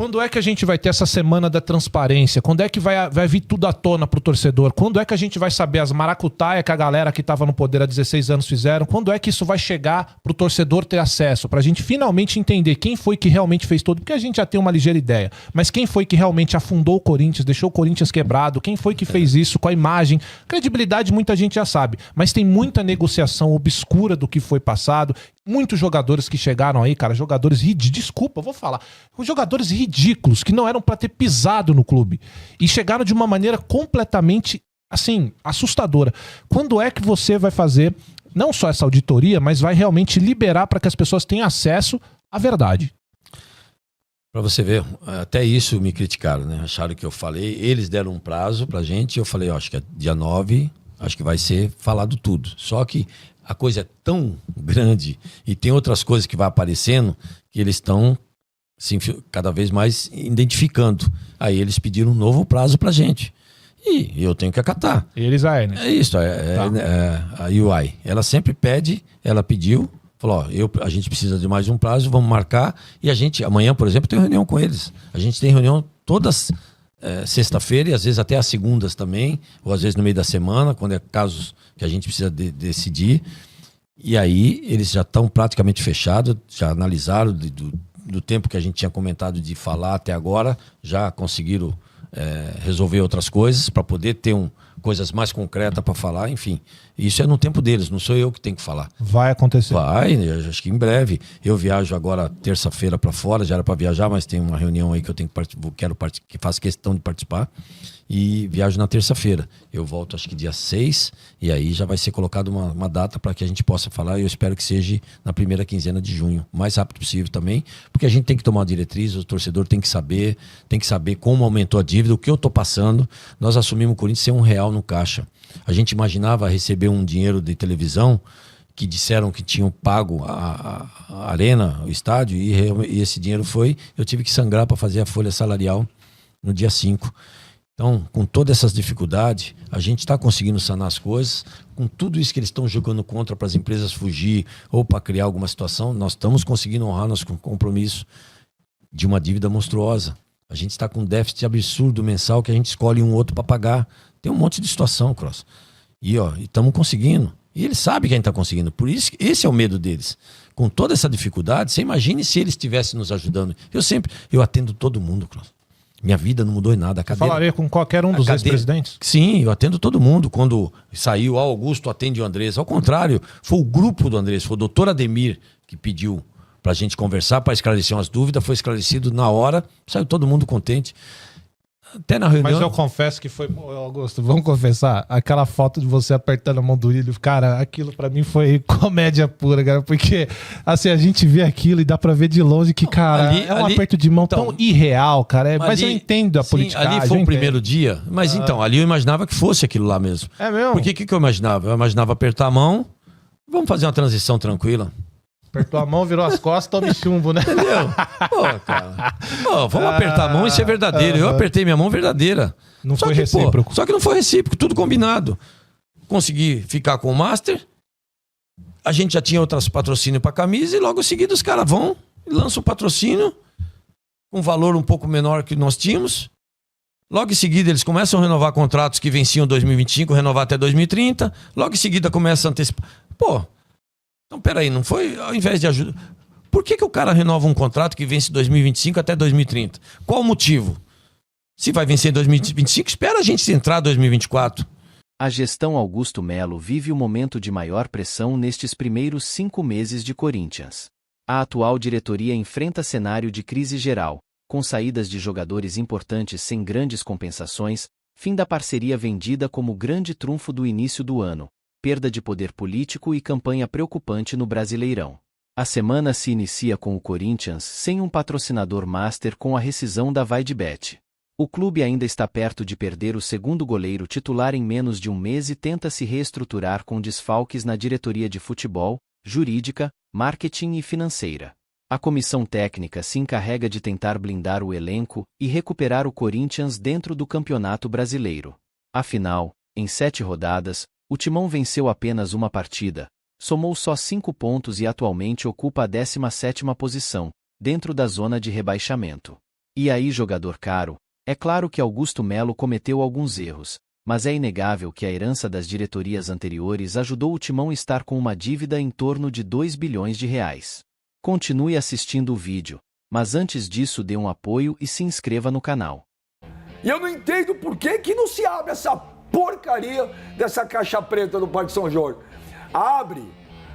Quando é que a gente vai ter essa semana da transparência? Quando é que vai vir tudo à tona pro torcedor? Quando é que a gente vai saber as maracutaias que a galera que tava no poder há 16 anos fizeram? Quando é que isso vai chegar pro torcedor ter acesso? Pra gente finalmente entender quem foi que realmente fez tudo. Porque a gente já tem uma ligeira ideia. Mas quem foi que realmente afundou o Corinthians, deixou o Corinthians quebrado? Quem foi que fez isso com a imagem? Credibilidade muita gente já sabe. Mas tem muita negociação obscura do que foi passado. Muitos jogadores que chegaram aí, cara, jogadores ridículos. Desculpa, eu vou falar. Jogadores ridículos que não eram pra ter pisado no clube. E chegaram de uma maneira completamente, assim, assustadora. Quando é que você vai fazer, não só essa auditoria, mas vai realmente liberar para que as pessoas tenham acesso à verdade? Pra você ver, até isso me criticaram, né? Acharam que eu falei, eles deram um prazo pra gente e eu falei, ó, acho que é dia 9, acho que vai ser falado tudo. Só que a coisa é tão grande e tem outras coisas que vai aparecendo que eles estão assim, cada vez mais identificando. Aí eles pediram um novo prazo pra gente. E eu tenho que acatar. Eles aí, né? É isso, a UI. Ela sempre pede, ela pediu, falou, ó, a gente precisa de mais um prazo, vamos marcar. E a gente, amanhã, por exemplo, tem reunião com eles. A gente tem reunião todas sexta-feira e às vezes até às segundas também, ou às vezes no meio da semana, quando é casos que a gente precisa decidir. E aí eles já estão praticamente fechados, já analisaram do tempo que a gente tinha comentado de falar até agora, já conseguiram resolver outras coisas para poder ter coisas mais concretas para falar, enfim. Isso é no tempo deles, não sou eu que tenho que falar. Vai acontecer. Vai, eu acho que em breve. Eu viajo agora terça-feira para fora, já era para viajar, mas tem uma reunião aí que eu tenho que faço questão de participar. E viajo na terça-feira. Eu volto acho que dia 6 e aí já vai ser colocada uma data para que a gente possa falar. E eu espero que seja na primeira quinzena de junho, o mais rápido possível também, porque a gente tem que tomar uma diretriz, o torcedor tem que saber como aumentou a dívida, o que eu estou passando. Nós assumimos o Corinthians sem R$1 no caixa. A gente imaginava receber um dinheiro de televisão que disseram que tinham pago a arena, o estádio, e esse dinheiro eu tive que sangrar para fazer a folha salarial no dia 5. Então, com todas essas dificuldades, a gente está conseguindo sanar as coisas. Com tudo isso que eles estão jogando contra para as empresas fugir ou para criar alguma situação, nós estamos conseguindo honrar nosso compromisso de uma dívida monstruosa. A gente está com um déficit absurdo mensal que a gente escolhe um outro para pagar. Tem um monte de situação, Cross. E estamos conseguindo. E eles sabem que a gente está conseguindo. Por isso, esse é o medo deles. Com toda essa dificuldade, você imagine se eles estivessem nos ajudando. Eu atendo todo mundo, Cross. Minha vida não mudou em nada. Falaria com qualquer um dos ex-presidentes? Sim, eu atendo todo mundo. Quando saiu, Augusto atende o Andrés. Ao contrário, foi o grupo do Andrés, foi o doutor Ademir que pediu para a gente conversar, para esclarecer umas dúvidas. Foi esclarecido na hora, saiu todo mundo contente. Até na reunião... Mas eu confesso que foi... Augusto, vamos confessar, aquela foto de você apertando a mão do Ilho, cara, aquilo pra mim foi comédia pura, cara, porque assim, a gente vê aquilo e dá pra ver de longe que, cara, é um aperto de mão tão irreal, cara, mas eu entendo a politicagem. Ali foi o primeiro dia, mas então, ali eu imaginava que fosse aquilo lá mesmo. É mesmo? Porque o que eu imaginava? Eu imaginava apertar a mão, vamos fazer uma transição tranquila. Apertou a mão, virou as costas, tome chumbo, né? Entendeu? Pô, cara. Pô, vamos apertar a mão e ser verdadeiro. Eu apertei minha mão verdadeira. Não foi recíproco. Só que não foi recíproco, tudo combinado. Consegui ficar com o Master. A gente já tinha outros patrocínios para camisa e logo em seguida os caras vão e lançam o patrocínio com um valor um pouco menor que nós tínhamos. Logo em seguida eles começam a renovar contratos que venciam em 2025, renovar até 2030. Logo em seguida começa a antecipar. Pô, então peraí, não foi ao invés de ajuda... Por que o cara renova um contrato que vence 2025 até 2030? Qual o motivo? Se vai vencer em 2025, espera a gente entrar em 2024. A gestão Augusto Melo vive o momento de maior pressão nestes primeiros 5 meses de Corinthians. A atual diretoria enfrenta cenário de crise geral, com saídas de jogadores importantes sem grandes compensações, fim da parceria vendida como grande trunfo do início do ano, perda de poder político e campanha preocupante no Brasileirão. A semana se inicia com o Corinthians sem um patrocinador master com a rescisão da Vaidbet. O clube ainda está perto de perder o segundo goleiro titular em menos de um mês e tenta se reestruturar com desfalques na diretoria de futebol, jurídica, marketing e financeira. A comissão técnica se encarrega de tentar blindar o elenco e recuperar o Corinthians dentro do Campeonato Brasileiro. Afinal, em 7 rodadas, o Timão venceu apenas uma partida, somou só 5 pontos e atualmente ocupa a 17ª posição, dentro da zona de rebaixamento. E aí, jogador caro, é claro que Augusto Melo cometeu alguns erros, mas é inegável que a herança das diretorias anteriores ajudou o Timão a estar com uma dívida em torno de 2 bilhões de reais. Continue assistindo o vídeo, mas antes disso dê um apoio e se inscreva no canal. E eu não entendo por que não se abre essa porcaria dessa caixa preta do Parque São Jorge. Abre!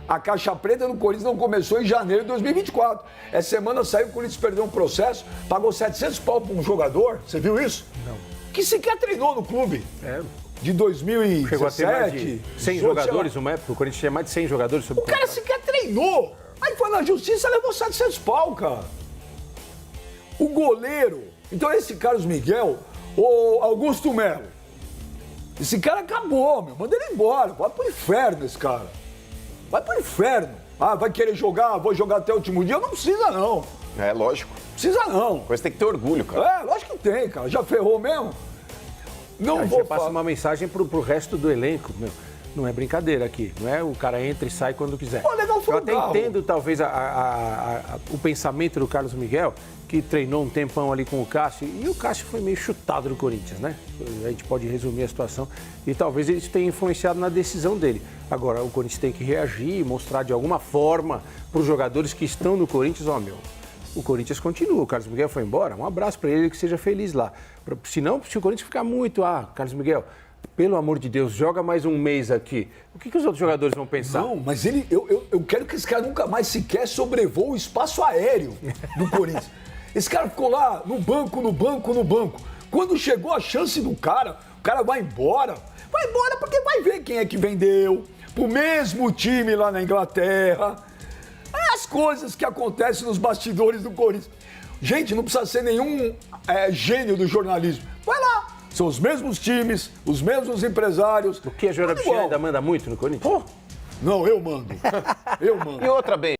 A caixa preta do Corinthians não começou em janeiro de 2024. Essa semana saiu, o Corinthians perdeu um processo, pagou 700 pau para um jogador. Você viu isso? Não. Que sequer treinou no clube. É. De 2017. Chegou a ter mais de 100 jogadores numa época. O Corinthians tinha mais de 100 jogadores sob o cara sequer treinou. Aí foi na justiça e levou 700 pau, cara. O goleiro. Então esse Carlos Miguel, o Augusto Melo. Esse cara acabou, meu. Manda ele embora. Vai pro inferno esse cara. Vai pro inferno. Ah, vai querer jogar, vou jogar até o último dia. Não precisa, não. É, lógico. Precisa, não. Coisa tem que ter orgulho, cara. É, lógico que tem, cara. Já ferrou mesmo. Não Aí vou você passa uma mensagem pro resto do elenco, meu. Não é brincadeira aqui, não é o cara entra e sai quando quiser. Pô, legal, foi Eu até legal. entendo, talvez, o pensamento do Carlos Miguel, que treinou um tempão ali com o Cássio, e o Cássio foi meio chutado do Corinthians, né? A gente pode resumir a situação, e talvez isso tenha influenciado na decisão dele. Agora, o Corinthians tem que reagir e mostrar de alguma forma para os jogadores que estão no Corinthians, ó, meu, o Corinthians continua, o Carlos Miguel foi embora, um abraço para ele, que seja feliz lá. Senão, se o Corinthians ficar muito, Carlos Miguel, pelo amor de Deus, joga mais um mês aqui. O que os outros jogadores vão pensar? Não, mas eu quero que esse cara nunca mais sequer sobrevoe o espaço aéreo do Corinthians. Esse cara ficou lá no banco. Quando chegou a chance do cara, o cara vai embora. Vai embora porque vai ver quem é que vendeu pro mesmo time lá na Inglaterra. É as coisas que acontecem nos bastidores do Corinthians. Gente, não precisa ser nenhum gênio do jornalismo. Vai lá. São os mesmos times, os mesmos empresários. O que a Jorabichinha ainda manda muito no Corinthians? Não, eu mando. Eu mando. E outra, bem.